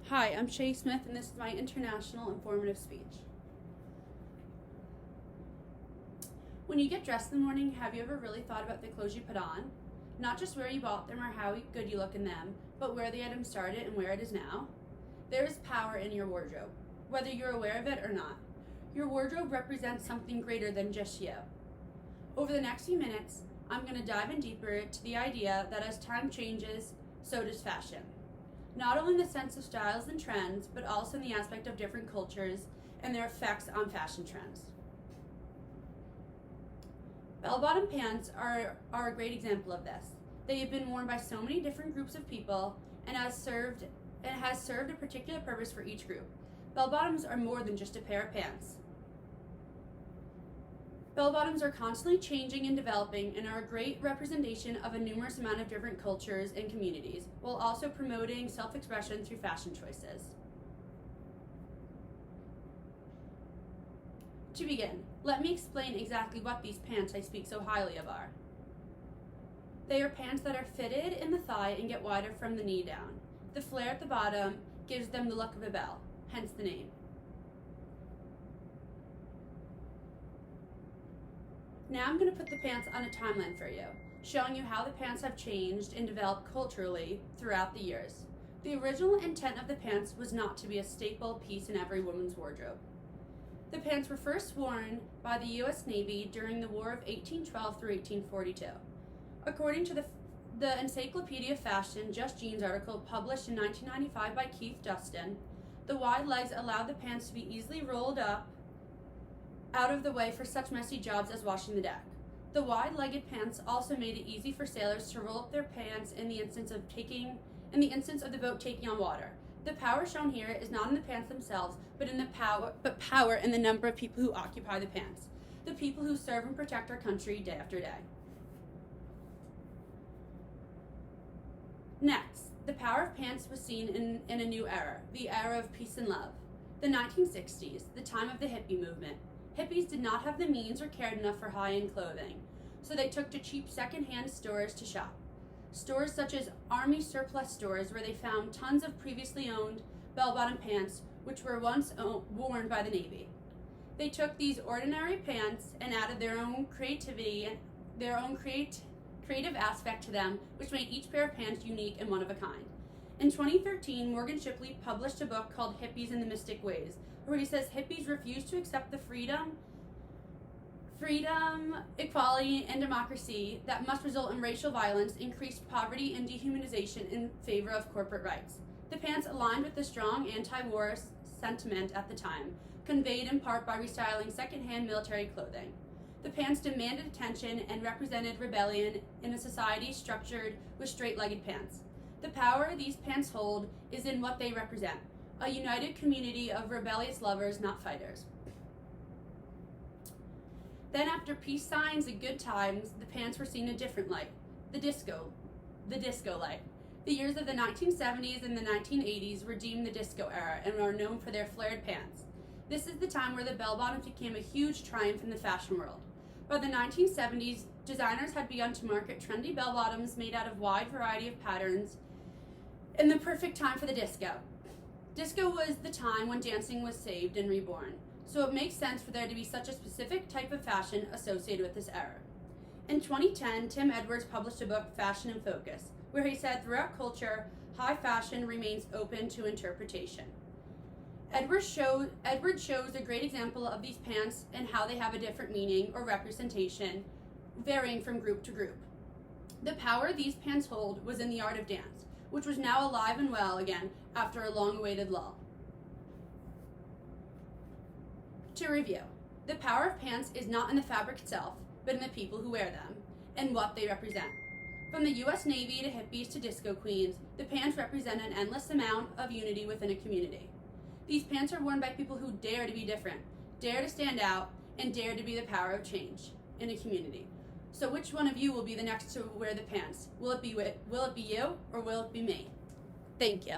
Hi, I'm Shea Smith, and this is my international informative speech. When you get dressed in the morning, have you ever really thought about the clothes you put on? Not just where you bought them or how good you look in them, but where the item started and where it is now? There is power in your wardrobe, whether you're aware of it or not. Your wardrobe represents something greater than just you. Over the next few minutes, I'm going to dive in deeper to the idea that as time changes, so does fashion. Not only in the sense of styles and trends, but also in the aspect of different cultures and their effects on fashion trends. Bell-bottom pants are a great example of this. They have been worn by so many different groups of people and has served a particular purpose for each group. Bell-bottoms are more than just a pair of pants. Bell-bottoms are constantly changing and developing and are a great representation of a numerous amount of different cultures and communities, while also promoting self-expression through fashion choices. To begin, let me explain exactly what these pants I speak so highly of are. They are pants that are fitted in the thigh and get wider from the knee down. The flare at the bottom gives them the look of a bell, hence the name. Now I'm going to put the pants on a timeline for you, showing you how the pants have changed and developed culturally throughout the years. The original intent of the pants was not to be a staple piece in every woman's wardrobe. The pants were first worn by the U.S. Navy during the War of 1812 through 1842. According to the Encyclopedia of Fashion Just Jeans article published in 1995 by Keith Dustin, the wide legs allowed the pants to be easily rolled up out of the way for such messy jobs as washing the deck. The wide-legged pants also made it easy for sailors to roll up their pants in the instance of the boat taking on water. The power shown here is not in the pants themselves, but power in the number of people who occupy the pants, the people who serve and protect our country day after day. Next, the power of pants was seen in a new era, the era of peace and love. The 1960s, the time of the hippie movement. Hippies did not have the means or cared enough for high-end clothing, so they took to cheap second-hand stores to shop. Stores such as Army surplus stores, where they found tons of previously owned bell-bottom pants which were once worn by the Navy. They took these ordinary pants and added their own creativity and their own creative aspect to them, which made each pair of pants unique and one of a kind. In 2013, Morgan Shipley published a book called Hippies and the Mystic Ways, where he says hippies refuse to accept the freedom, equality, and democracy that must result in racial violence, increased poverty, and dehumanization in favor of corporate rights. The pants aligned with the strong anti-war sentiment at the time, conveyed in part by restyling second-hand military clothing. The pants demanded attention and represented rebellion in a society structured with straight-legged pants. The power these pants hold is in what they represent, a united community of rebellious lovers, not fighters. Then after peace signs and good times, the pants were seen in a different light, the disco light. The years of the 1970s and the 1980s were deemed the disco era and are known for their flared pants. This is the time where the bell-bottoms became a huge triumph in the fashion world. By the 1970s, designers had begun to market trendy bell-bottoms made out of a wide variety of patterns in the perfect time for the disco. Disco was the time when dancing was saved and reborn, so it makes sense for there to be such a specific type of fashion associated with this era. In 2010, Tim Edwards published a book, Fashion in Focus, where he said throughout culture, high fashion remains open to interpretation. Edwards shows a great example of these pants and how they have a different meaning or representation, varying from group to group. The power these pants hold was in the art of dance, which was now alive and well again after a long-awaited lull. To review, the power of pants is not in the fabric itself, but in the people who wear them and what they represent. From the U.S. Navy to hippies to disco queens, the pants represent an endless amount of unity within a community. These pants are worn by people who dare to be different, dare to stand out, and dare to be the power of change in a community. So which one of you will be the next to wear the pants? Will it be you or will it be me? Thank you.